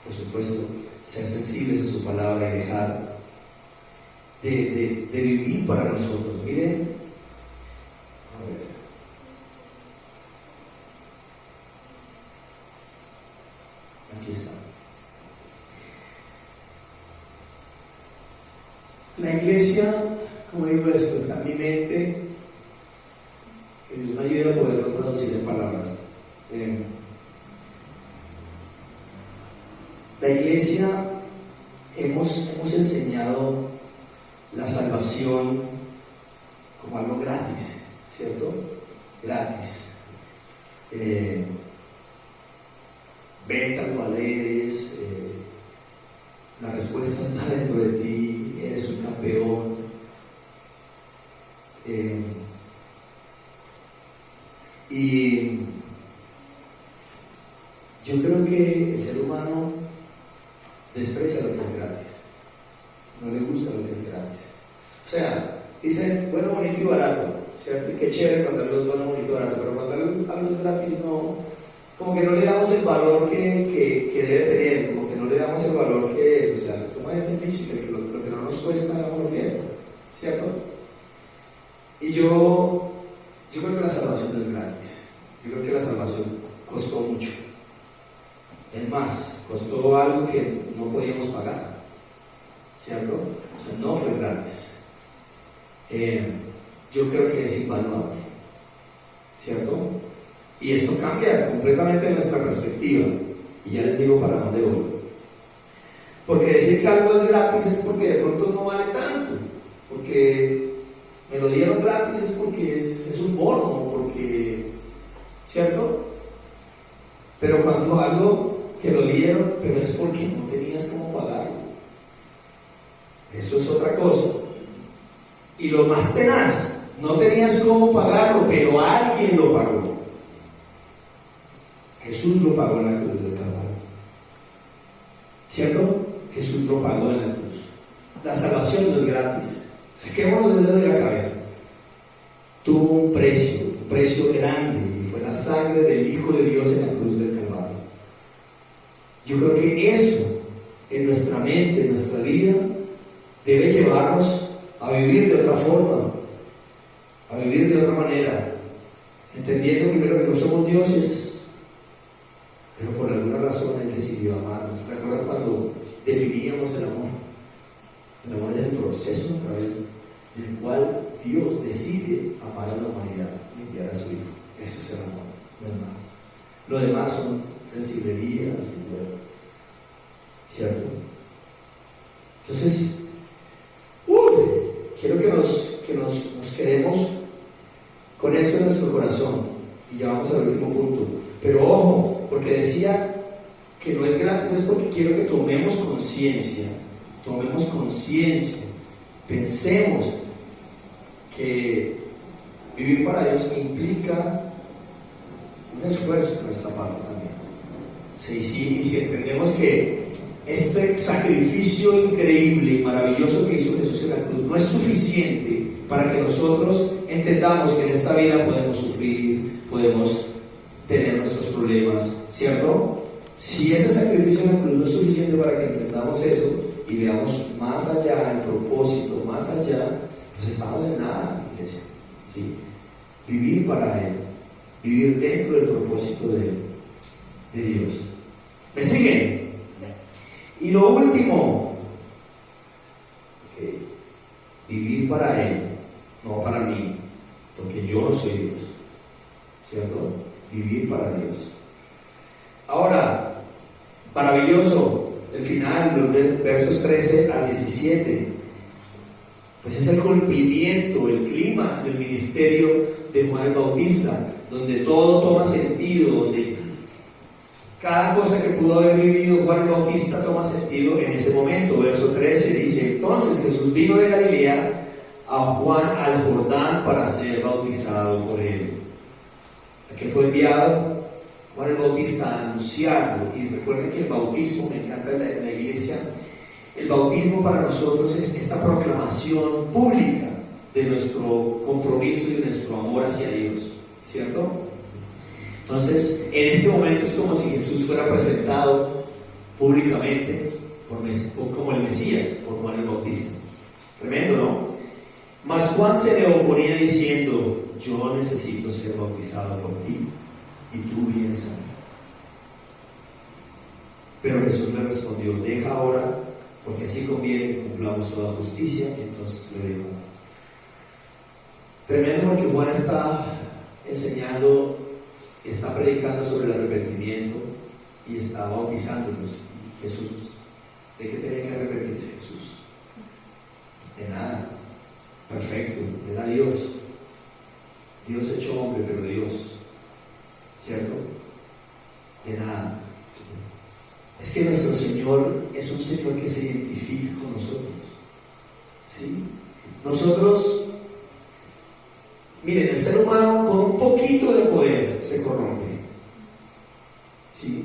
por supuesto, ser sensibles a su palabra y dejar de vivir para nosotros. Miren, a ver. Aquí está. La iglesia, como digo esto, está en mi mente. Que Dios me ayude a poderlo traducir en palabras. La iglesia hemos enseñado la salvación como algo gratis, ¿cierto? Gratis. Venta, lo vales, la respuesta está dentro de ti, eres un campeón. Y yo creo que el ser humano desprecia lo que es gratis, no le gusta lo que es gratis. O sea, dicen bueno, bonito y barato, ¿cierto? Y qué chévere cuando algo es bueno, bonito y barato, pero cuando algo es gratis, no, como que no le damos el valor que debe tener, como que no le damos el valor que es. O sea, como es el dicho, que lo que no nos cuesta, hagámoslo fiesta, ¿cierto? Y yo creo que la salvación no es gratis. Yo creo que la salvación costó mucho. Es más, costó algo que no podíamos pagar, ¿cierto? O sea, no fue gratis. Yo creo que es invaluable, ¿cierto? Y esto cambia completamente nuestra perspectiva. Y ya les digo para dónde voy. Porque decir que algo es gratis es porque de pronto no vale tanto. Porque me lo dieron gratis es porque es un bono, porque, ¿cierto? Pero cuando algo te lo dieron, pero es porque no tenías cómo pagarlo. Eso es otra cosa. Y lo más tenaz, no tenías cómo pagarlo, pero alguien lo pagó. Jesús lo pagó en la cruz del Calvario, ¿cierto? Jesús lo pagó en la cruz. La salvación no es gratis. Saquémonos eso de la cabeza. Tuvo un precio grande, y fue la sangre del Hijo de Dios en la cruz del Calvario. Yo creo que eso en nuestra mente, en nuestra vida, debe llevarnos a vivir de otra forma, a vivir de otra manera, entendiendo primero que no somos dioses, pero por alguna razón Él decidió amarnos. ¿Recuerdan cuando definíamos el amor? El amor es el proceso a través del cual Dios decide amar a la humanidad y enviar a su Hijo. Eso es el amor, no es más. Lo demás son sensiblerías y bueno, ¿cierto? Entonces, quiero que nos quedemos con esto en nuestro corazón. Y ya vamos al último punto. Pero ojo, porque decía que no es gratis, es porque quiero que tomemos conciencia, pensemos que vivir para Dios implica un esfuerzo de nuestra parte también. Sí, y si entendemos que este sacrificio increíble y maravilloso que hizo Jesús en la cruz no es suficiente para que nosotros entendamos que en esta vida podemos sufrir, podemos tener nuestros problemas, ¿cierto? Si ese sacrificio en la cruz no es suficiente para que entendamos eso y veamos más allá, el propósito, más allá, pues estamos en nada, iglesia, ¿sí? Vivir para Él, vivir dentro del propósito de Dios. ¿Me siguen? Y lo último, vivir para Él, no para mí, porque yo no soy Dios, ¿cierto? Vivir para Dios. Ahora, maravilloso, el final, los versos 13 al 17, pues es el cumplimiento, el clímax del ministerio de Juan el Bautista, donde todo toma sentido, donde cada cosa que pudo haber vivido Juan el Bautista toma sentido en ese momento. Verso 13 dice: entonces Jesús vino de Galilea a Juan al Jordán para ser bautizado por él. ¿A qué fue enviado Juan el Bautista? A anunciarlo. Y recuerden que el bautismo, me encanta en la iglesia, el bautismo para nosotros es esta proclamación pública de nuestro compromiso y de nuestro amor hacia Dios, ¿cierto? Entonces, en este momento es como si Jesús fuera presentado públicamente como el Mesías por Juan el Bautista. Tremendo, ¿no? Mas Juan se le oponía diciendo: yo necesito ser bautizado por ti, y tú vienes a mí. Pero Jesús le respondió: deja ahora, porque así conviene que cumplamos toda justicia. Y entonces le dijo. Tremendo, porque Juan está enseñando, está predicando sobre el arrepentimiento y está bautizándolos. Y Jesús, ¿de qué tenía que arrepentirse Jesús? De nada. Perfecto, era Dios. Dios hecho hombre, pero Dios, ¿cierto? De nada. Es que nuestro Señor es un Señor que se identifica con nosotros, ¿sí? Nosotros, miren, el ser humano con un poquito de poder se corrompe. ¿Sí?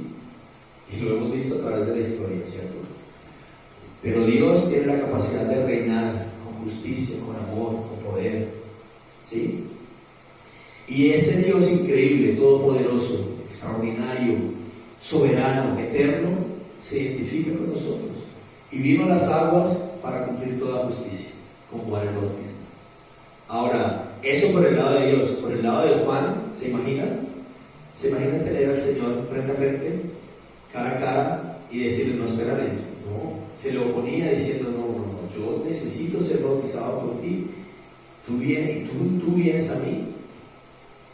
Y lo hemos visto a través de la historia, ¿cierto? Pero Dios tiene la capacidad de reinar con justicia, con amor, con poder. ¿Sí? Y ese Dios increíble, todopoderoso, extraordinario, soberano, eterno, se identifica con nosotros. Y vino a las aguas para cumplir toda justicia, como Juan el Bautista. Ahora, eso por el lado de Dios. Por el lado de Juan, ¿se imaginan? ¿Se imaginan tener al Señor frente a frente, cara a cara, y decirle, no, espérame? No, se le oponía diciendo, no, yo necesito ser bautizado por ti. Tú vienes y tú vienes a mí.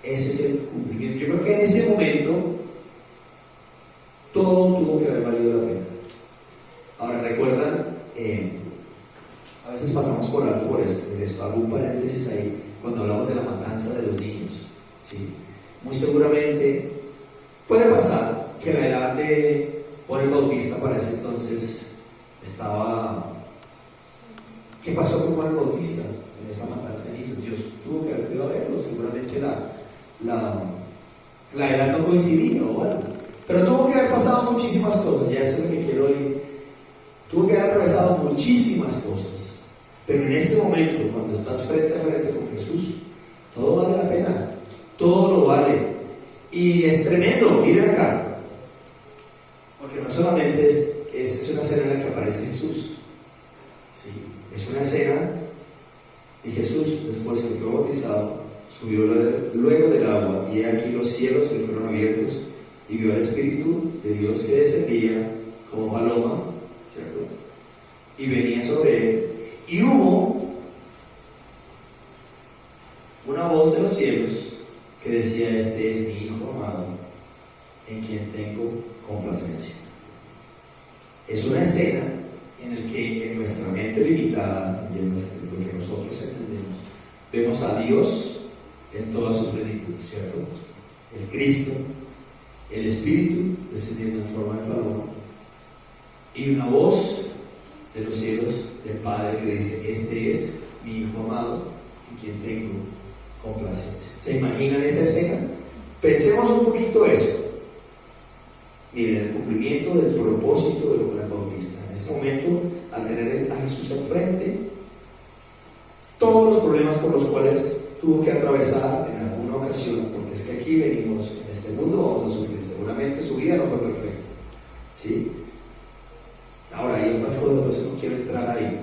Ese es el cumplimiento. Yo creo que en ese momento todo tuvo que haber valido la pena. Ahora, ¿recuerdan? A veces pasamos por alto por esto. Hago un paréntesis ahí cuando hablamos de la matanza de los niños. ¿Sí? Muy seguramente puede pasar que la edad de Juan el Bautista para ese entonces estaba... ¿Qué pasó con Juan el Bautista en esa matanza de niños? Dios tuvo que haber cuidado de verlo. Seguramente la edad no coincidía o algo. Pero tuvo que haber pasado muchísimas cosas. Ya eso es lo que quiero hoy. Tuvo que haber atravesado muchísimas cosas. Pero en este momento, cuando estás frente a frente con Jesús, todo vale la pena. Todo lo vale. Y es tremendo. Miren acá. Porque no solamente es una escena en la que aparece Jesús. ¿Sí? Es una escena y Jesús, después que fue bautizado, subió luego del agua, y aquí los cielos le fueron abiertos, y vio al Espíritu de Dios que descendía como paloma, ¿cierto? Y venía sobre él, y hubo una voz de los cielos que decía: este es mi Hijo amado, en quien tengo complacencia. Es una escena en la que en nuestra mente limitada y en lo que nosotros entendemos, vemos a Dios en toda su plenitud, ¿cierto? El Cristo, el Espíritu descendiendo en forma de paloma, y una voz de los cielos del Padre que dice: este es mi Hijo amado, en quien tengo complacencia. ¿Se imaginan esa escena? Pensemos un poquito eso. Miren, el cumplimiento del propósito de Juan el Bautista. En ese momento, al tener a Jesús enfrente, todos los problemas por los cuales tuvo que atravesar en alguna ocasión, porque es que aquí venimos, en este mundo vamos a sufrir. Seguramente su vida no fue perfecta, ¿sí? Ahora hay otras cosas, por eso no quiero entrar ahí,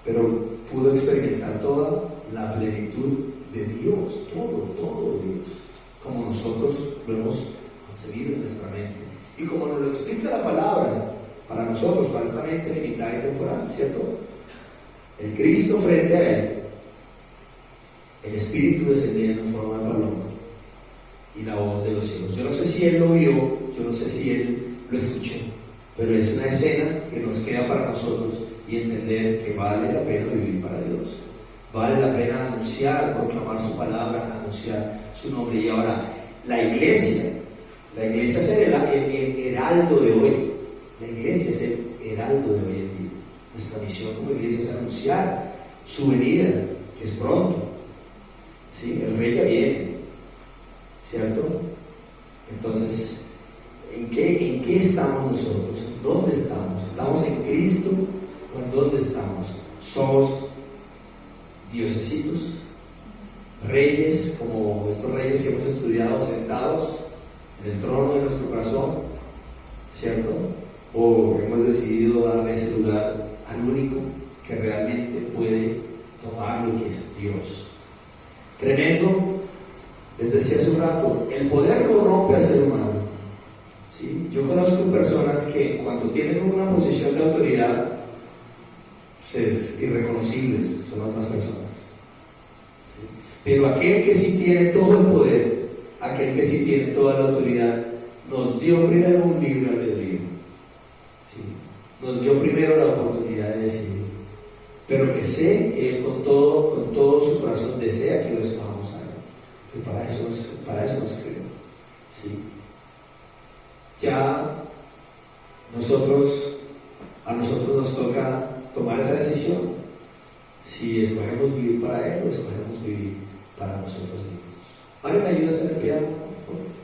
pero pudo experimentar toda la plenitud de Dios, todo de Dios, como nosotros lo hemos concebido en nuestra mente y como nos lo explica la palabra para nosotros, para esta mente limitada y temporal, ¿cierto? El Cristo frente a él, el Espíritu descendiendo en forma de paloma y la voz de los cielos. Yo no sé si él lo vio, yo no sé si él lo escuchó, pero es una escena que nos queda para nosotros y entender que vale la pena vivir para Dios. Vale la pena anunciar, proclamar su palabra, anunciar su nombre. Y ahora, la iglesia es el heraldo de hoy. La iglesia es el heraldo de hoy en día. Nuestra misión como iglesia es anunciar su venida, que es pronto. ¿Sí? El rey ya viene, ¿cierto? Entonces, ¿en qué estamos nosotros? ¿Dónde estamos? ¿Estamos en Cristo o en dónde estamos? ¿Somos diosesitos, reyes, como estos reyes que hemos estudiado, sentados en el trono de nuestro corazón, ¿cierto? ¿O hemos decidido darle ese lugar al único que realmente puede tomar lo que es Dios? Tremendo. Les decía hace un rato, el poder corrompe al ser humano, ¿sí? Yo conozco personas que cuando tienen una posición de autoridad, ser irreconocibles son otras personas, ¿sí? Pero aquel que sí tiene todo el poder, aquel que sí tiene toda la autoridad, nos dio primero un libre albedrío, ¿sí? Nos dio primero la oportunidad de decidir, pero que sé que Él con todo su corazón desea que lo escojamos a Él, y para eso nos creó, ¿sí? Ya a nosotros nos toca tomar esa decisión, si escogemos vivir para Él o escogemos vivir para nosotros mismos. Mario, ¿me ayudas a hacer el piano? Por favor.